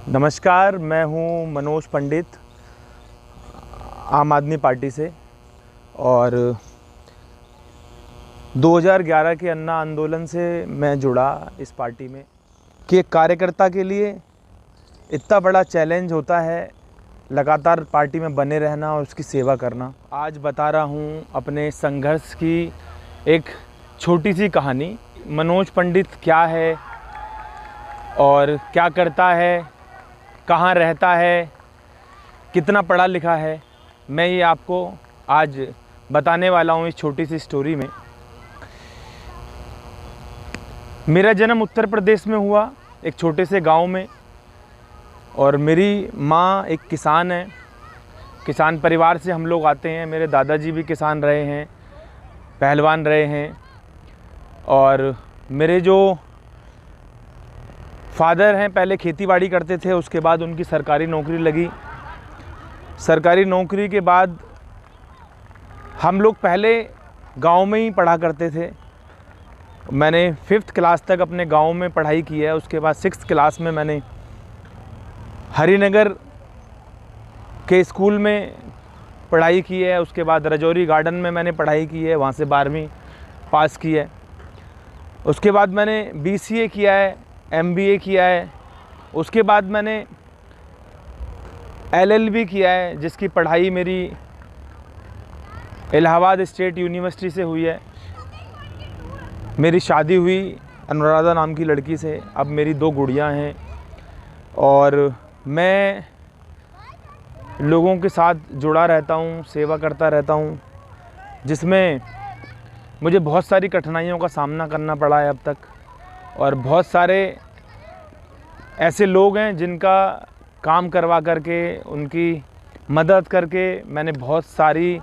नमस्कार, मैं हूं मनोज पंडित, आम आदमी पार्टी से। और 2011 के अन्ना आंदोलन से मैं जुड़ा इस पार्टी में कि एक कार्यकर्ता के लिए इतना बड़ा चैलेंज होता है लगातार पार्टी में बने रहना और उसकी सेवा करना। आज बता रहा हूं अपने संघर्ष की एक छोटी सी कहानी। मनोज पंडित क्या है और क्या करता है, कहाँ रहता है, कितना पढ़ा लिखा है, मैं ये आपको आज बताने वाला हूँ इस छोटी सी स्टोरी में। मेरा जन्म उत्तर प्रदेश में हुआ, एक छोटे से गांव में। और मेरी माँ एक किसान है, किसान परिवार से हम लोग आते हैं। मेरे दादाजी भी किसान रहे हैं, पहलवान रहे हैं। और मेरे जो फादर हैं पहले खेतीबाड़ी करते थे, उसके बाद उनकी सरकारी नौकरी लगी। सरकारी नौकरी के बाद हम लोग पहले गांव में ही पढ़ा करते थे। मैंने 5th क्लास तक अपने गांव में पढ़ाई की है। उसके बाद 6th क्लास में मैंने हरिनगर के स्कूल में पढ़ाई की है। उसके बाद रजौरी गार्डन में मैंने पढ़ाई की है, वहाँ से 12वीं पास की है। उसके बाद मैंने BCA किया है, MBA किया है। उसके बाद मैंने LLB किया है, जिसकी पढ़ाई मेरी इलाहाबाद स्टेट यूनिवर्सिटी से हुई है। मेरी शादी हुई अनुराधा नाम की लड़की से। अब मेरी 2 गुड़ियाँ हैं और मैं लोगों के साथ जुड़ा रहता हूँ, सेवा करता रहता हूँ, जिसमें मुझे बहुत सारी कठिनाइयों का सामना करना पड़ा है अब तक। और बहुत सारे ऐसे लोग हैं जिनका काम करवा करके, उनकी मदद करके मैंने बहुत सारी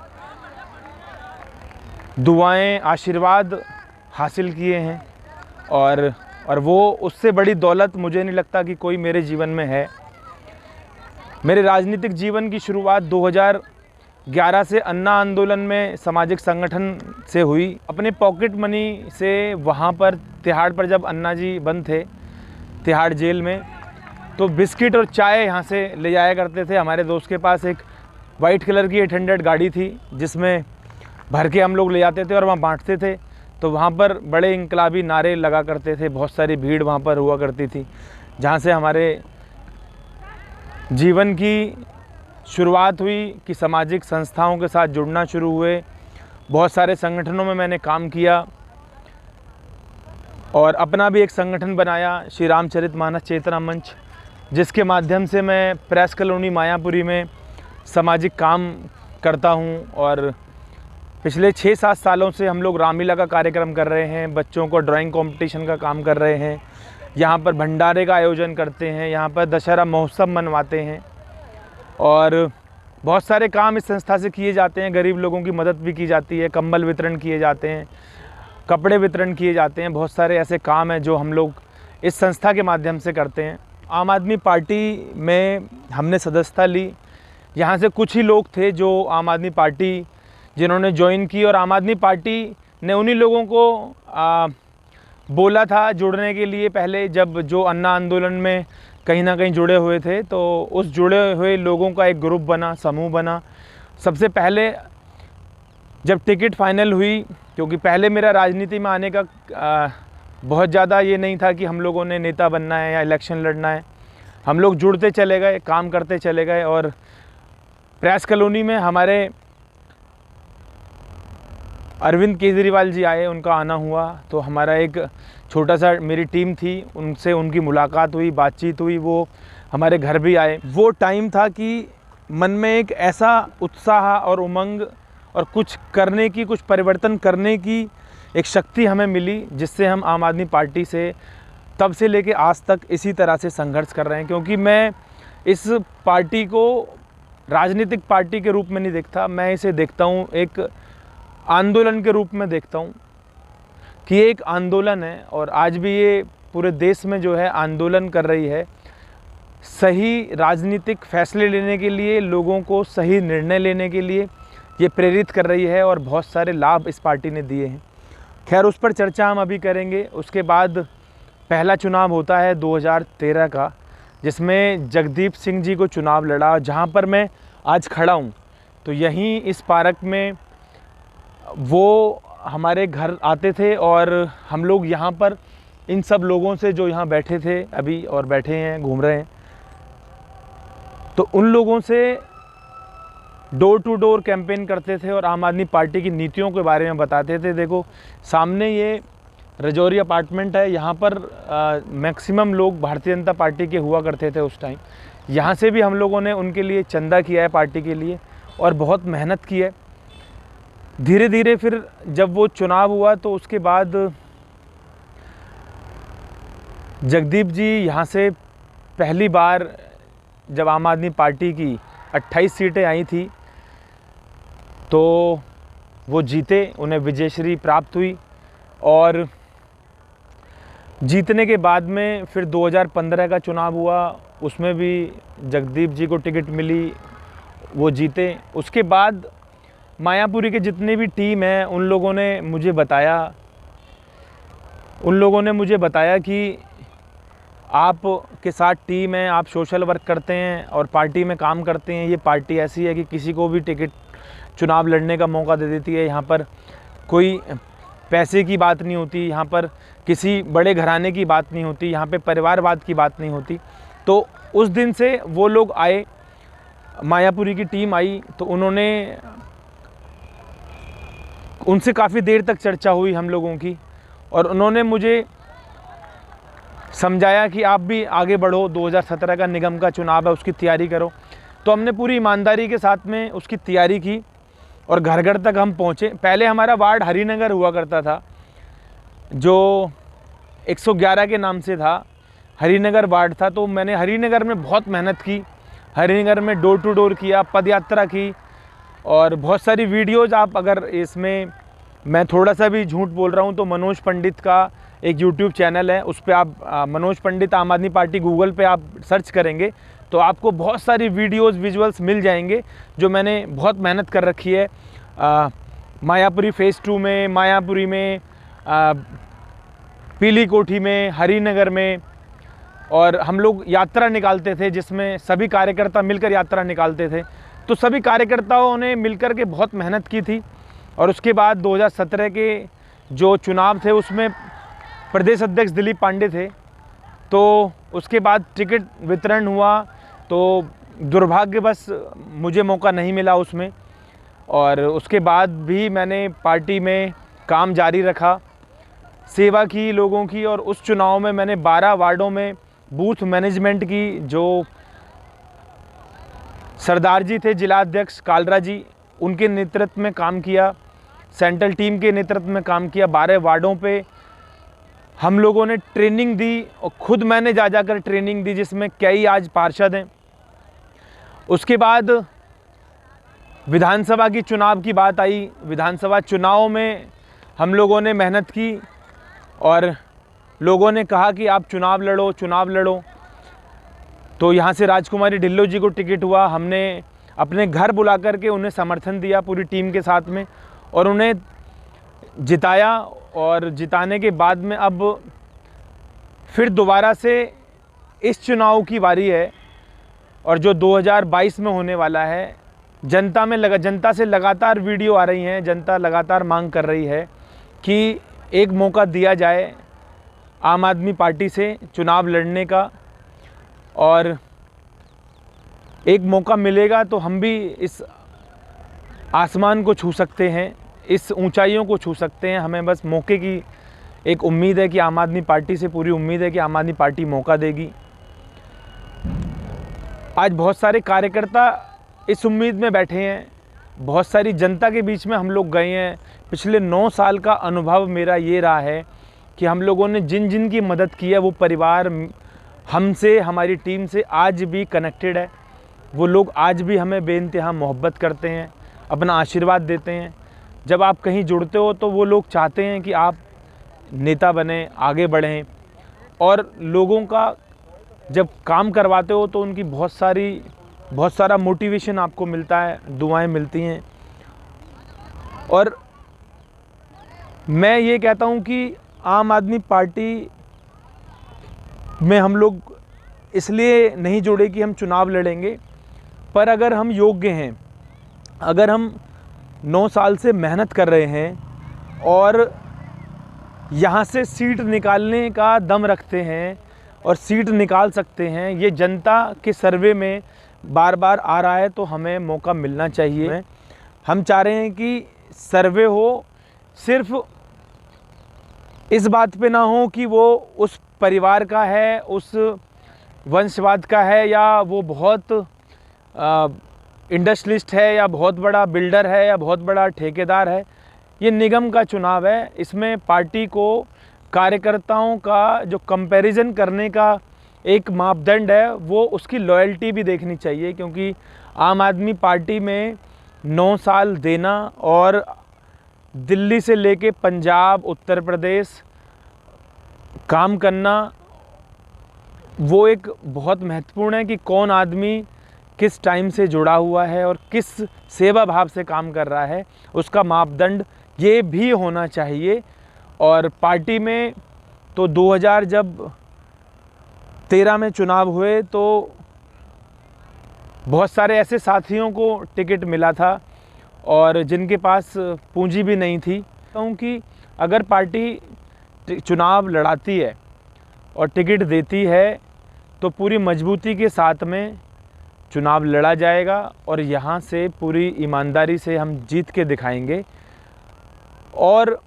दुआएं, आशीर्वाद हासिल किए हैं। और वो उससे बड़ी दौलत मुझे नहीं लगता कि कोई मेरे जीवन में है। मेरे राजनीतिक जीवन की शुरुआत 2011 से अन्ना आंदोलन में सामाजिक संगठन से हुई। अपने पॉकेट मनी से वहाँ पर तिहाड़ पर जब अन्ना जी बंद थे, तिहाड़ जेल में, तो बिस्किट और चाय यहाँ से ले जाया करते थे। हमारे दोस्त के पास एक वाइट कलर की 800 गाड़ी थी, जिसमें भर के हम लोग ले जाते थे और वहाँ बांटते थे। तो वहाँ पर बड़े इनकलाबी नारे लगा करते थे, बहुत सारी भीड़ वहाँ पर हुआ करती थी, जहाँ से हमारे जीवन की शुरुआत हुई कि सामाजिक संस्थाओं के साथ जुड़ना शुरू हुए। बहुत सारे संगठनों में मैंने काम किया और अपना भी एक संगठन बनाया, श्री रामचरितमानस चेतना मंच, जिसके माध्यम से मैं प्रेस कॉलोनी मायापुरी में सामाजिक काम करता हूं। और पिछले 6-7 सालों से हम लोग रामलीला का कार्यक्रम कर रहे हैं, बच्चों को ड्राइंग कंपटीशन का काम कर रहे हैं, यहाँ पर भंडारे का आयोजन करते हैं, यहाँ पर दशहरा महोत्सव मनवाते हैं। और बहुत सारे काम इस संस्था से किए जाते हैं। गरीब लोगों की मदद भी की जाती है, कंबल वितरण किए जाते हैं, कपड़े वितरण किए जाते हैं। बहुत सारे ऐसे काम हैं जो हम लोग इस संस्था के माध्यम से करते हैं। आम आदमी पार्टी में हमने सदस्यता ली। यहाँ से कुछ ही लोग थे जो आम आदमी पार्टी जिन्होंने ज्वाइन की, और आम आदमी पार्टी ने उन्हीं लोगों को बोला था जुड़ने के लिए पहले, जब जो अन्ना आंदोलन में कहीं ना कहीं जुड़े हुए थे। तो उस जुड़े हुए लोगों का एक ग्रुप बना, समूह बना। सबसे पहले जब टिकट फाइनल हुई, क्योंकि पहले मेरा राजनीति में आने का बहुत ज़्यादा ये नहीं था कि हम लोगों ने नेता बनना है या इलेक्शन लड़ना है। हम लोग जुड़ते चले गए, काम करते चले गए। और प्रेस कॉलोनी में हमारे अरविंद केजरीवाल जी आए, उनका आना हुआ। तो हमारा एक छोटा सा मेरी टीम थी, उनसे उनकी मुलाकात हुई, बातचीत हुई, वो हमारे घर भी आए। वो टाइम था कि मन में एक ऐसा उत्साह और उमंग और कुछ करने की, कुछ परिवर्तन करने की एक शक्ति हमें मिली, जिससे हम आम आदमी पार्टी से तब से लेके आज तक इसी तरह से संघर्ष कर रहे हैं। क्योंकि मैं इस पार्टी को राजनीतिक पार्टी के रूप में नहीं देखता, मैं इसे देखता हूँ एक आंदोलन के रूप में देखता हूँ कि एक आंदोलन है। और आज भी ये पूरे देश में जो है आंदोलन कर रही है, सही राजनीतिक फैसले लेने के लिए, लोगों को सही निर्णय लेने के लिए ये प्रेरित कर रही है। और बहुत सारे लाभ इस पार्टी ने दिए हैं। खैर, उस पर चर्चा हम अभी करेंगे। उसके बाद पहला चुनाव होता है 2013 का, जिसमें जगदीप सिंह जी को चुनाव लड़ा। जहाँ पर मैं आज खड़ा हूँ तो यहीं इस पार्क में वो हमारे घर आते थे और हम लोग यहाँ पर इन सब लोगों से जो यहाँ बैठे थे अभी और बैठे हैं घूम रहे हैं, तो उन लोगों से डोर टू डोर कैंपेन करते थे और आम आदमी पार्टी की नीतियों के बारे में बताते थे। देखो सामने ये रजौरी अपार्टमेंट है, यहाँ पर मैक्सिमम लोग भारतीय जनता पार्टी के हुआ करते थे उस टाइम। यहाँ से भी हम लोगों ने उनके लिए चंदा किया है पार्टी के लिए और बहुत मेहनत की है। धीरे धीरे फिर जब वो चुनाव हुआ तो उसके बाद जगदीप जी यहाँ से पहली बार जब आम आदमी पार्टी की 28 सीटें आई थी तो वो जीते, उन्हें विजयश्री प्राप्त हुई। और जीतने के बाद में फिर 2015 का चुनाव हुआ, उसमें भी जगदीप जी को टिकट मिली, वो जीते। उसके बाद मायापुरी के जितने भी टीम हैं उन लोगों ने मुझे बताया कि आप के साथ टीम है, आप सोशल वर्क करते हैं और पार्टी में काम करते हैं। ये पार्टी ऐसी है कि किसी को भी टिकट चुनाव लड़ने का मौका दे देती है। यहाँ पर कोई पैसे की बात नहीं होती, यहाँ पर किसी बड़े घराने की बात नहीं होती, यहाँ पे परिवारवाद की बात नहीं होती। तो उस दिन से वो लोग आए, मायापुरी की टीम आई, तो उनसे काफ़ी देर तक चर्चा हुई हम लोगों की और उन्होंने मुझे समझाया कि आप भी आगे बढ़ो, 2017 का निगम का चुनाव है, उसकी तैयारी करो। तो हमने पूरी ईमानदारी के साथ में उसकी तैयारी की और घर घर तक हम पहुँचे। पहले हमारा वार्ड हरिनगर हुआ करता था, जो 111 के नाम से था, हरिनगर वार्ड था। तो मैंने हरिनगर में बहुत मेहनत की, हरिनगर में डोर टू डोर किया, पद यात्रा की और बहुत सारी वीडियोज़। आप अगर इसमें मैं थोड़ा सा भी झूठ बोल रहा हूँ तो मनोज पंडित का एक यूट्यूब चैनल है, उस पर आप मनोज पंडित आम आदमी पार्टी गूगल पे आप सर्च करेंगे तो आपको बहुत सारी वीडियोस विजुअल्स मिल जाएंगे जो मैंने बहुत मेहनत कर रखी है। मायापुरी फ़ेज़ 2 में, मायापुरी में, पीली कोठी में, हरिनगर में। और हम लोग यात्रा निकालते थे जिसमें सभी कार्यकर्ता मिलकर यात्रा निकालते थे। तो सभी कार्यकर्ताओं ने मिलकर के बहुत मेहनत की थी। और उसके बाद 2017 के जो चुनाव थे उसमें प्रदेश अध्यक्ष दिलीप पांडे थे, तो उसके बाद टिकट वितरण हुआ तो दुर्भाग्यवश मुझे मौका नहीं मिला उसमें। और उसके बाद भी मैंने पार्टी में काम जारी रखा, सेवा की लोगों की। और उस चुनाव में मैंने 12 वार्डों में बूथ मैनेजमेंट की, जो सरदार जी थे जिला अध्यक्ष कालरा जी, उनके नेतृत्व में काम किया, सेंट्रल टीम के नेतृत्व में काम किया। 12 वार्डों पे हम लोगों ने ट्रेनिंग दी और खुद मैंने जाकर ट्रेनिंग दी, जिसमें कई आज पार्षद हैं। उसके बाद विधानसभा की चुनाव की बात आई। विधानसभा चुनाव में हम लोगों ने मेहनत की और लोगों ने कहा कि आप चुनाव लड़ो। तो यहाँ से राजकुमारी ढिल्लो जी को टिकट हुआ। हमने अपने घर बुला करके उन्हें समर्थन दिया पूरी टीम के साथ में और उन्हें जिताया। और जिताने के बाद में अब फिर दोबारा से इस चुनाव की बारी है और जो 2022 में होने वाला है। जनता से लगातार वीडियो आ रही हैं, जनता लगातार मांग कर रही है कि एक मौका दिया जाए आम आदमी पार्टी से चुनाव लड़ने का, और एक मौका मिलेगा तो हम भी इस आसमान को छू सकते हैं, इस ऊंचाइयों को छू सकते हैं। हमें बस मौके की एक उम्मीद है कि आम आदमी पार्टी से पूरी उम्मीद है कि आम आदमी पार्टी मौका देगी। आज बहुत सारे कार्यकर्ता इस उम्मीद में बैठे हैं, बहुत सारी जनता के बीच में हम लोग गए हैं। पिछले 9 साल का अनुभव मेरा ये रहा है कि हम लोगों ने जिन जिन की मदद की है वो परिवार हमसे, हमारी टीम से आज भी कनेक्टेड है। वो लोग आज भी हमें बेइंतहा मोहब्बत करते हैं, अपना आशीर्वाद देते हैं। जब आप कहीं जुड़ते हो तो वो लोग चाहते हैं कि आप नेता बने, आगे बढ़ें। और लोगों का जब काम करवाते हो तो उनकी बहुत सारा मोटिवेशन आपको मिलता है, दुआएं मिलती हैं। और मैं ये कहता हूँ कि आम आदमी पार्टी में हम लोग इसलिए नहीं जुड़े कि हम चुनाव लड़ेंगे, पर अगर हम योग्य हैं, अगर हम 9 साल से मेहनत कर रहे हैं और यहाँ से सीट निकालने का दम रखते हैं और सीट निकाल सकते हैं, ये जनता के सर्वे में बार बार आ रहा है, तो हमें मौका मिलना चाहिए। हम चाह रहे हैं कि सर्वे हो, सिर्फ इस बात पे ना हो कि वो उस परिवार का है, उस वंशवाद का है, या वो बहुत इंडस्ट्रियलिस्ट है, या बहुत बड़ा बिल्डर है, या बहुत बड़ा ठेकेदार है। ये निगम का चुनाव है, इसमें पार्टी को कार्यकर्ताओं का जो कंपैरिजन करने का एक मापदंड है, वो उसकी लॉयल्टी भी देखनी चाहिए, क्योंकि आम आदमी पार्टी में 9 साल देना और दिल्ली से लेके पंजाब, उत्तर प्रदेश काम करना, वो एक बहुत महत्वपूर्ण है कि कौन आदमी किस टाइम से जुड़ा हुआ है और किस सेवा भाव से काम कर रहा है, उसका मापदंड ये भी होना चाहिए। और पार्टी में तो 2013 में चुनाव हुए तो बहुत सारे ऐसे साथियों को टिकट मिला था और जिनके पास पूंजी भी नहीं थी, क्योंकि अगर पार्टी चुनाव लड़ाती है और टिकट देती है तो पूरी मजबूती के साथ में चुनाव लड़ा जाएगा और यहाँ से पूरी ईमानदारी से हम जीत के दिखाएंगे। और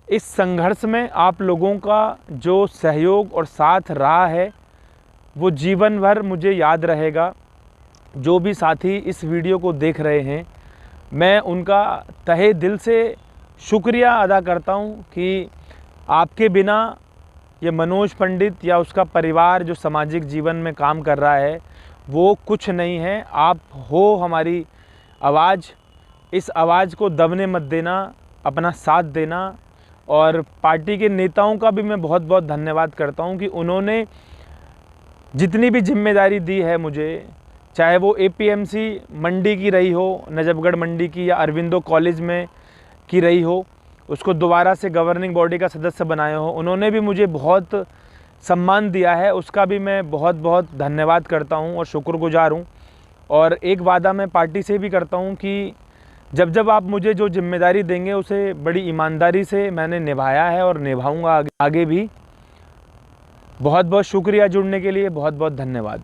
इस संघर्ष में आप लोगों का जो सहयोग और साथ रहा है वो जीवन भर मुझे याद रहेगा। जो भी साथी इस वीडियो को देख रहे हैं, मैं उनका तहे दिल से शुक्रिया अदा करता हूँ कि आपके बिना ये मनोज पंडित या उसका परिवार जो सामाजिक जीवन में काम कर रहा है वो कुछ नहीं है। आप हो हमारी आवाज़, इस आवाज़ को दबने मत देना, अपना साथ देना। और पार्टी के नेताओं का भी मैं बहुत बहुत धन्यवाद करता हूं कि उन्होंने जितनी भी जिम्मेदारी दी है मुझे, चाहे वो एपीएमसी मंडी की रही हो, नजफगढ़ मंडी की, या अरविंदो कॉलेज में की रही हो, उसको दोबारा से गवर्निंग बॉडी का सदस्य बनाए हो, उन्होंने भी मुझे बहुत सम्मान दिया है, उसका भी मैं बहुत बहुत धन्यवाद करता हूं और शुक्रगुजार हूं। और एक वादा मैं पार्टी से भी करता हूं कि जब जब आप मुझे जो जिम्मेदारी देंगे उसे बड़ी ईमानदारी से मैंने निभाया है और निभाऊंगा आगे भी। बहुत बहुत शुक्रिया जुड़ने के लिए, बहुत बहुत धन्यवाद।